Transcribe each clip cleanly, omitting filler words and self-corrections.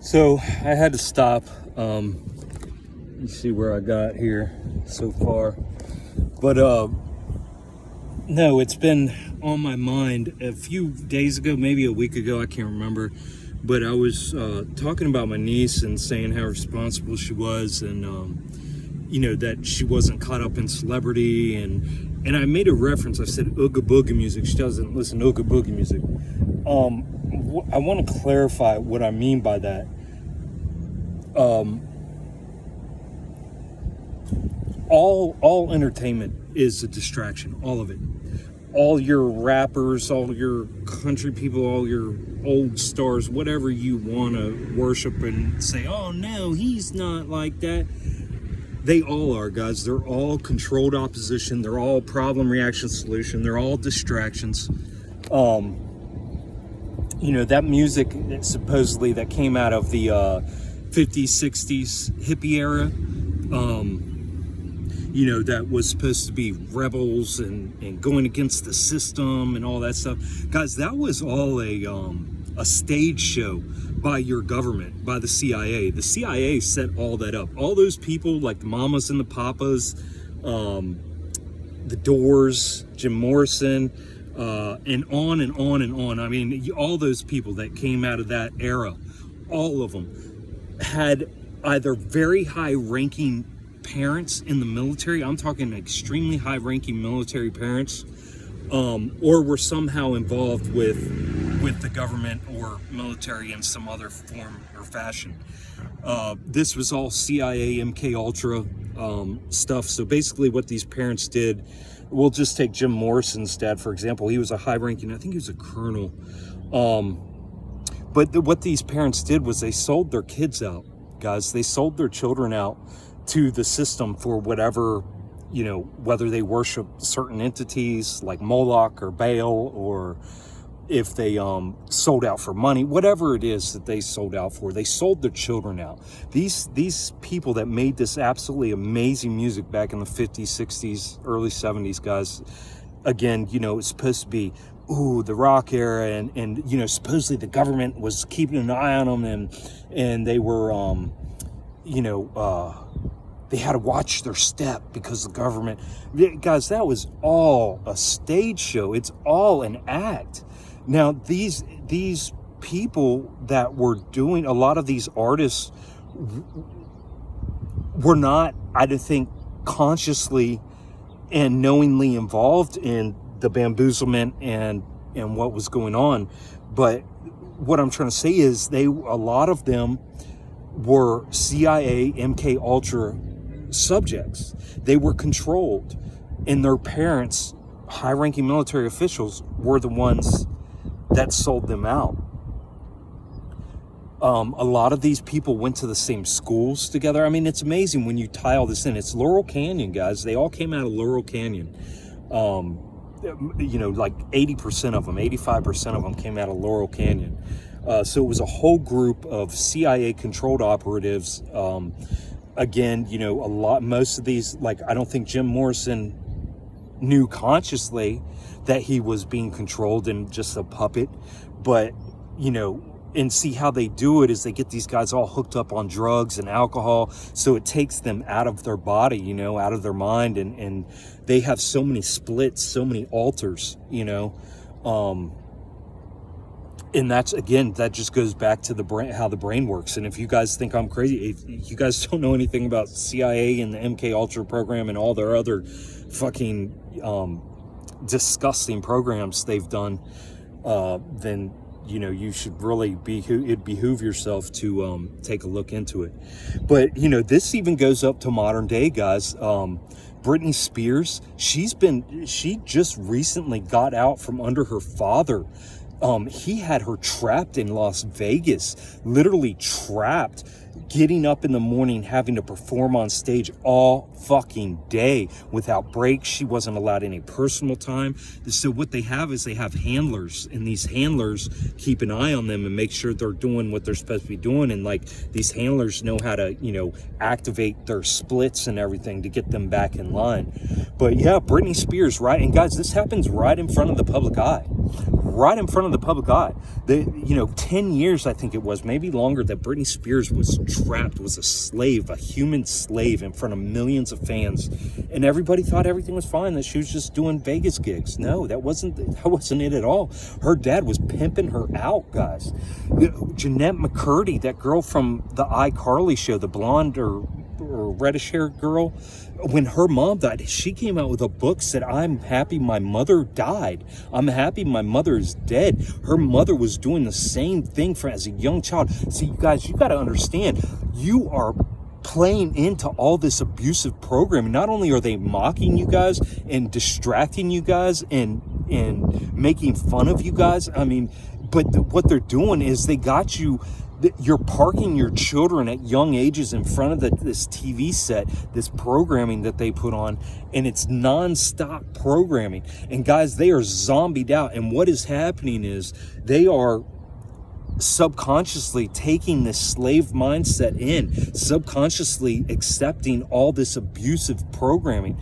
So I had to stop. You see where I got here so far, but no, it's been on my mind a few days ago, maybe a week ago, I can't remember, but I was talking about my niece and saying how responsible she was, and that she wasn't caught up in celebrity, and I made a reference. I said Ooga Booga music. She doesn't listen to Ooga Booga music. I want to clarify what I mean by that. All entertainment is a distraction, all of it. All your rappers, all your country people, all your old stars, whatever you want to worship and say, oh no, he's not like that. They all are, guys. They're all controlled opposition. They're all problem, reaction, solution. They're all distractions. That music supposedly that came out of the 50s, 60s hippie era, that was supposed to be rebels and going against the system and all that stuff. Guys, that was all a stage show by your government, by the CIA. The CIA set all that up. All those people like the Mamas and the Papas, the Doors, Jim Morrison, and on and on and on. I mean, all those people that came out of that era, all of them had either very high-ranking parents in the military. I'm talking extremely high-ranking military parents, or were somehow involved with the government or military in some other form or fashion. This was all CIA, MK Ultra stuff. So basically, what these parents did. We'll just take Jim Morrison's dad, for example. He was a high-ranking, I think he was a colonel. But what these parents did was they sold their kids out, guys. They sold their children out to the system for whatever, whether they worship certain entities like Moloch or Baal, or if they sold out for money, whatever it is that they sold out for, they sold their children out. These people that made this absolutely amazing music back in the 50s, 60s, early 70s, guys, again, it's supposed to be, the rock era, and supposedly the government was keeping an eye on them, and they were, they had to watch their step because the government, guys, that was all a stage show. It's all an act. Now, these people that were doing, a lot of these artists were not, I don't think, consciously and knowingly involved in the bamboozlement and what was going on. But what I'm trying to say is a lot of them were CIA, MK Ultra subjects. They were controlled, and their parents, high-ranking military officials, were the ones that sold them out. A lot of these people went to the same schools together. I mean, it's amazing when you tie all this in. It's Laurel Canyon, guys. They all came out of Laurel Canyon. Like 80% of them, 85% of them came out of Laurel Canyon. So it was a whole group of CIA-controlled operatives. Again, most of these, like, I don't think Jim Morrison knew consciously that he was being controlled and just a puppet, but and see how they do it is they get these guys all hooked up on drugs and alcohol, so it takes them out of their body, out of their mind, and they have so many splits, so many alters, and that's, again, that just goes back to the brain, how the brain works. And if you guys think I'm crazy, if you guys don't know anything about CIA and the MK Ultra program and all their other fucking disgusting programs they've done, then you should really it'd behoove yourself to take a look into it. But this even goes up to modern day, guys. Britney Spears, she just recently got out from under her father. He had her trapped in Las Vegas, literally trapped, getting up in the morning, having to perform on stage all fucking day without breaks. She wasn't allowed any personal time. So what they have is they have handlers, and these handlers keep an eye on them and make sure they're doing what they're supposed to be doing. And like, these handlers know how to, activate their splits and everything to get them back in line. But yeah, Britney Spears, right? And guys, this happens right in front of the public eye. right in front of the public eye. 10 years, I think it was, maybe longer, that Britney Spears was trapped, was a slave, a human slave in front of millions of fans. And everybody thought everything was fine, that she was just doing Vegas gigs. No, that wasn't it at all. Her dad was pimping her out, guys. Jeanette McCurdy, that girl from the iCarly show, the blonde or reddish haired girl, when her mom died, she came out with a book, said, I'm happy my mother died. I'm happy my mother is dead. Her mother was doing the same thing as a young child. See, you guys, you got to understand, you are playing into all this abusive programming. Not only are they mocking you guys and distracting you guys and making fun of you guys, but what they're doing is they got you. You're parking your children at young ages in front of this TV set, this programming that they put on, and it's non-stop programming. And guys, they are zombied out. And what is happening is they are subconsciously taking this slave mindset in, subconsciously accepting all this abusive programming,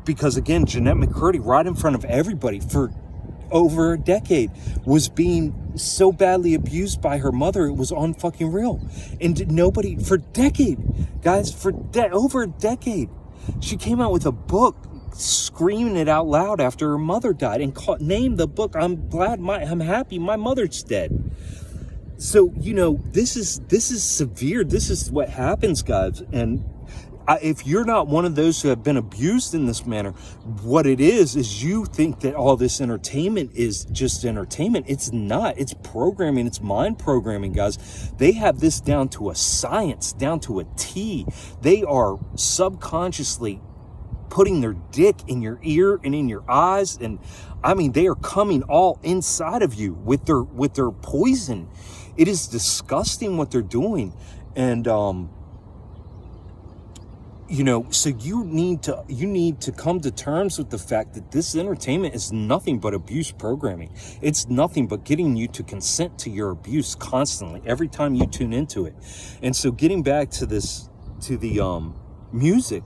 because again, Jeanette McCurdy, right in front of everybody for over a decade, was being so badly abused by her mother, it was unfucking real. And nobody, for a decade, guys, over a decade, she came out with a book screaming it out loud after her mother died and named the book, I'm happy my mother's dead. So, this is severe. This is what happens, guys. And if you're not one of those who have been abused in this manner, what it is you think that all this entertainment is just entertainment. It's not. It's programming. It's mind programming, guys. They have this down to a science, down to a T. They are subconsciously putting their dick in your ear and in your eyes, and they are coming all inside of you with their poison. It is disgusting what they're doing. And so you need to come to terms with the fact that this entertainment is nothing but abuse programming. It's nothing but getting you to consent to your abuse constantly every time you tune into it. And so getting back to the music,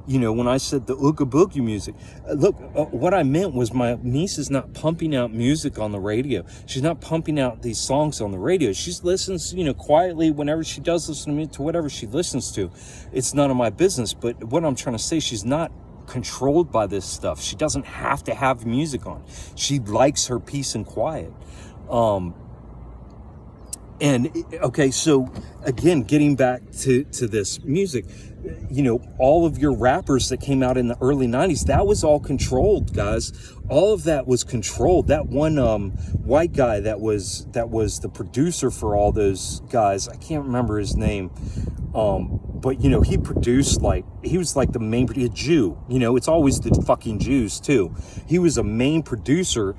when I said the Ooga Boogie music, look, what I meant was my niece is not pumping out music on the radio. She's not pumping out these songs on the radio. She listens, quietly whenever she does listen to whatever she listens to. It's none of my business. But what I'm trying to say, she's not controlled by this stuff. She doesn't have to have music on. She likes her peace and quiet. Okay, so again, getting back to this music, all of your rappers that came out in the early 90s, that was all controlled, guys. All of that was controlled. That one white guy that was the producer for all those guys, I can't remember his name, but he produced, he was like the main, a Jew, it's always the fucking Jews too. He was a main producer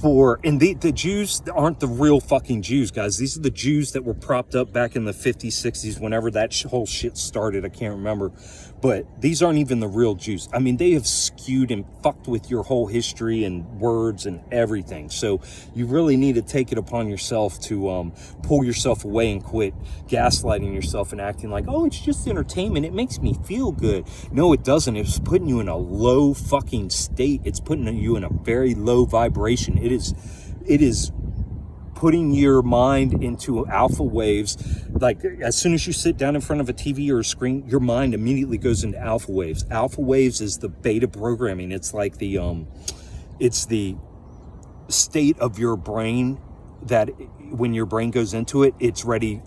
and the Jews aren't the real fucking Jews, guys. These are the Jews that were propped up back in the 50s, 60s, whenever that whole shit started. I can't remember. But these aren't even the real Jews. They have skewed and fucked with your whole history and words and everything. So you really need to take it upon yourself to pull yourself away and quit gaslighting yourself and acting like, oh, it's just entertainment. It makes me feel good. No, it doesn't. It's putting you in a low fucking state. It's putting you in a very low vibration. It is putting your mind into alpha waves. Like, as soon as you sit down in front of a TV or a screen, your mind immediately goes into alpha waves. Alpha waves is the beta programming. It's like it's the state of your brain that when your brain goes into it, it's ready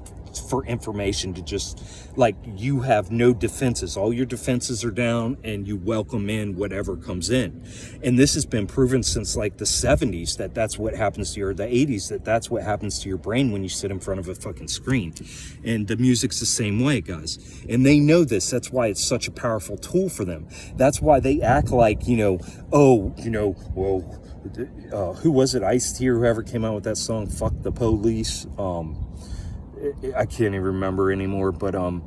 for information to just, like, you have no defenses. All your defenses are down and you welcome in whatever comes in. And this has been proven since like the 70s that that's what happens to the 80s, that's what happens to your brain when you sit in front of a fucking screen. And the music's the same way, guys. And they know this. That's why it's such a powerful tool for them. That's why they act like, who was it? Ice-T or whoever came out with that song, Fuck the Police. I can't even remember anymore, but and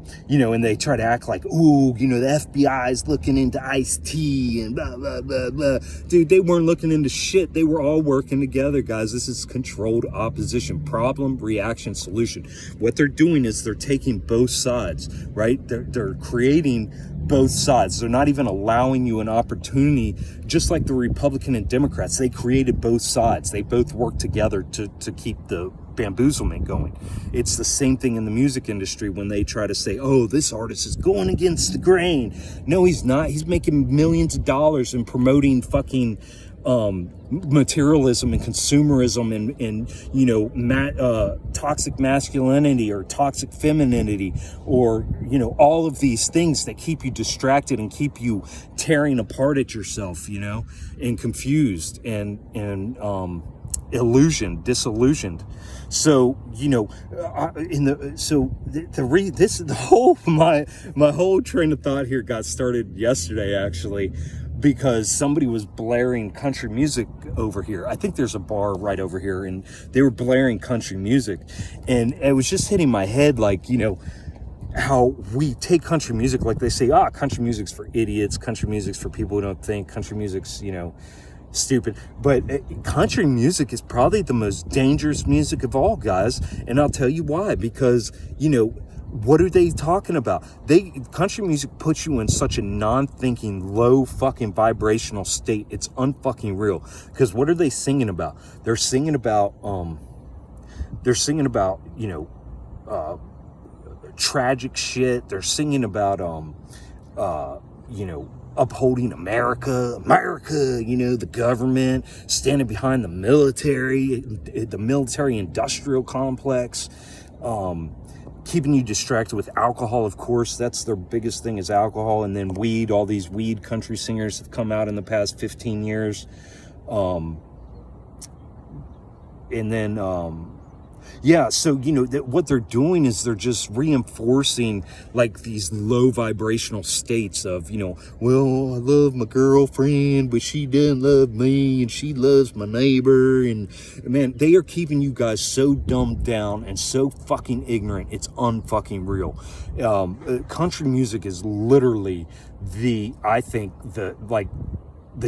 they try to act like, ooh, the FBI is looking into Ice-T and blah blah blah blah. Dude, they weren't looking into shit. They were all working together, guys. This is controlled opposition, problem, reaction, solution. What they're doing is they're taking both sides, right? They're creating both sides. They're not even allowing you an opportunity, just like the Republican and Democrats. They created both sides. They both work together to keep the bamboozlement going. It's the same thing in the music industry when they try to say, oh, this artist is going against the grain. No, he's not. He's making millions of dollars and promoting fucking materialism and consumerism and toxic masculinity or toxic femininity, or all of these things that keep you distracted and keep you tearing apart at yourself, and confused and disillusioned. So my whole train of thought here got started yesterday, actually, because somebody was blaring country music over here. I think there's a bar right over here, and they were blaring country music, and it was just hitting my head, like, how we take country music, like they say, country music's for idiots, country music's for people who don't think, country music's, stupid. But country music is probably the most dangerous music of all, guys, and I'll tell you why. Because what are they talking about? Country music puts you in such a non-thinking, low fucking vibrational state. It's unfucking real. Because what are they singing about? They're singing about tragic shit. They're singing about upholding America, the government, standing behind the military industrial complex, keeping you distracted with alcohol, of course. That's their biggest thing, is alcohol, and then weed. All these weed country singers have come out in the past 15 years. So, what they're doing is they're just reinforcing, like, these low vibrational states of, well, I love my girlfriend, but she doesn't love me, and she loves my neighbor. And, man, they are keeping you guys so dumbed down and so fucking ignorant. It's unfucking real. Country music is literally the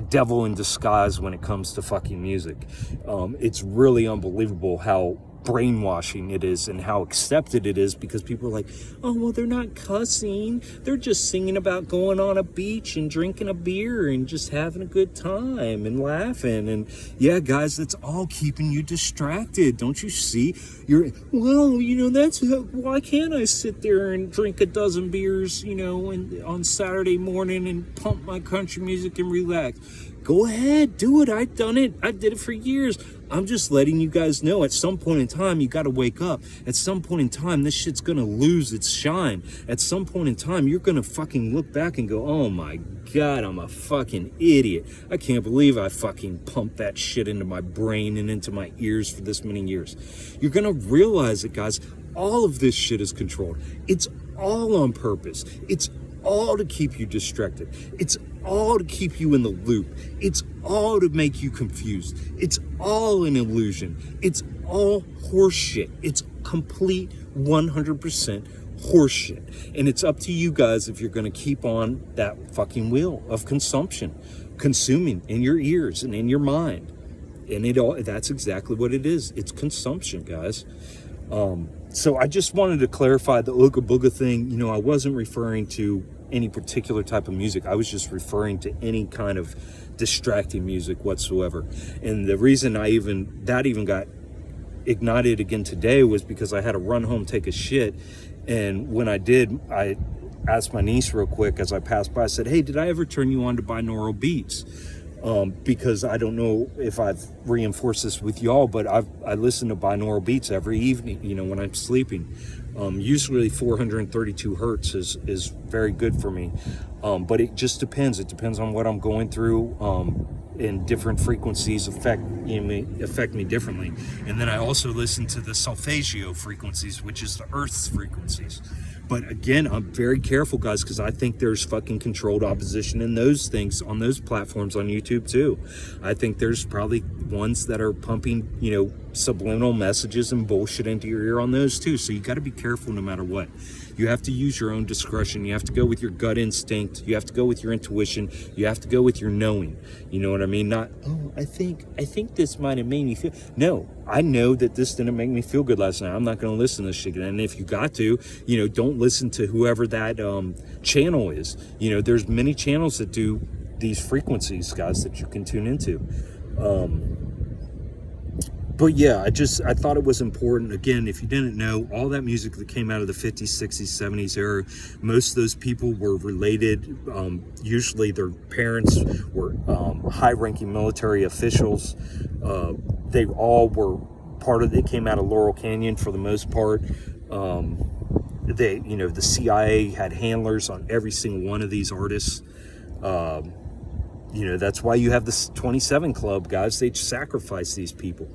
devil in disguise when it comes to fucking music. It's really unbelievable how brainwashing it is and how accepted it is, because people are like, oh, well, they're not cussing, they're just singing about going on a beach and drinking a beer and just having a good time and laughing. And yeah, guys, that's all keeping you distracted. Don't you see? Why can't I sit there and drink a dozen beers, on Saturday morning and pump my country music and relax? Go ahead, do it. I've done it. I did it for years. I'm just letting you guys know, at some point in time, you got to wake up. At some point in time, this shit's going to lose its shine. At some point in time, you're going to fucking look back and go, oh my God, I'm a fucking idiot. I can't believe I fucking pumped that shit into my brain and into my ears for this many years. You're going to realize it, guys. All of this shit is controlled. It's all on purpose. It's all to keep you distracted. It's all to keep you in the loop. It's all to make you confused. It's all an illusion. It's all horseshit. It's complete 100% horseshit. And it's up to you guys if you're going to keep on that fucking wheel of consumption, consuming in your ears and in your mind. And that's exactly what it is. It's consumption, guys. So I just wanted to clarify the Ooga Booga thing. I wasn't referring to any particular type of music. I was just referring to any kind of distracting music whatsoever. And the reason that even got ignited again today was because I had to run home, take a shit. And when I did, I asked my niece real quick as I passed by, I said, hey, did I ever turn you on to binaural beats? Because I don't know if I've reinforced this with y'all, but I listen to binaural beats every evening, when I'm sleeping. Usually 432 hertz is very good for me. But it just depends. It depends on what I'm going through. And different frequencies affect me differently. And then I also listen to the solfeggio frequencies, which is the Earth's frequencies. But again, I'm very careful, guys, because I think there's fucking controlled opposition in those things on those platforms on YouTube too. I think there's probably ones that are pumping, subliminal messages and bullshit into your ear on those too. So you got to be careful no matter what. You have to use your own discretion. You have to go with your gut instinct. You have to go with your intuition. You have to go with your knowing. You know what I mean? Not, oh, I think this might have made me feel. No, I know that this didn't make me feel good last night. I'm not going to listen to this shit again. And if you got to, don't listen to whoever that channel is. There's many channels that do these frequencies, guys, that you can tune into. But yeah, I thought it was important. Again, if you didn't know, all that music that came out of the 50s, 60s, 70s era, most of those people were related. Usually their parents were high-ranking military officials. They all were they came out of Laurel Canyon for the most part. The CIA had handlers on every single one of these artists. That's why you have this 27 Club, guys. They sacrifice these people.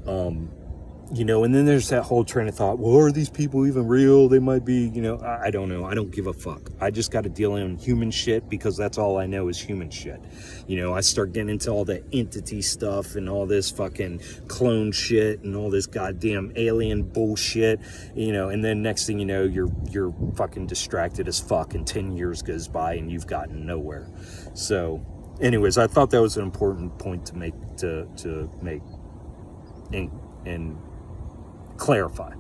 And then there's that whole train of thought, well, are these people even real? They might be, I don't know. I don't give a fuck. I just got to deal in human shit because that's all I know is human shit. I start getting into all the entity stuff and all this fucking clone shit and all this goddamn alien bullshit, and then next thing you know, you're fucking distracted as fuck and 10 years goes by and you've gotten nowhere. So anyways, I thought that was an important point to make, to make and clarify.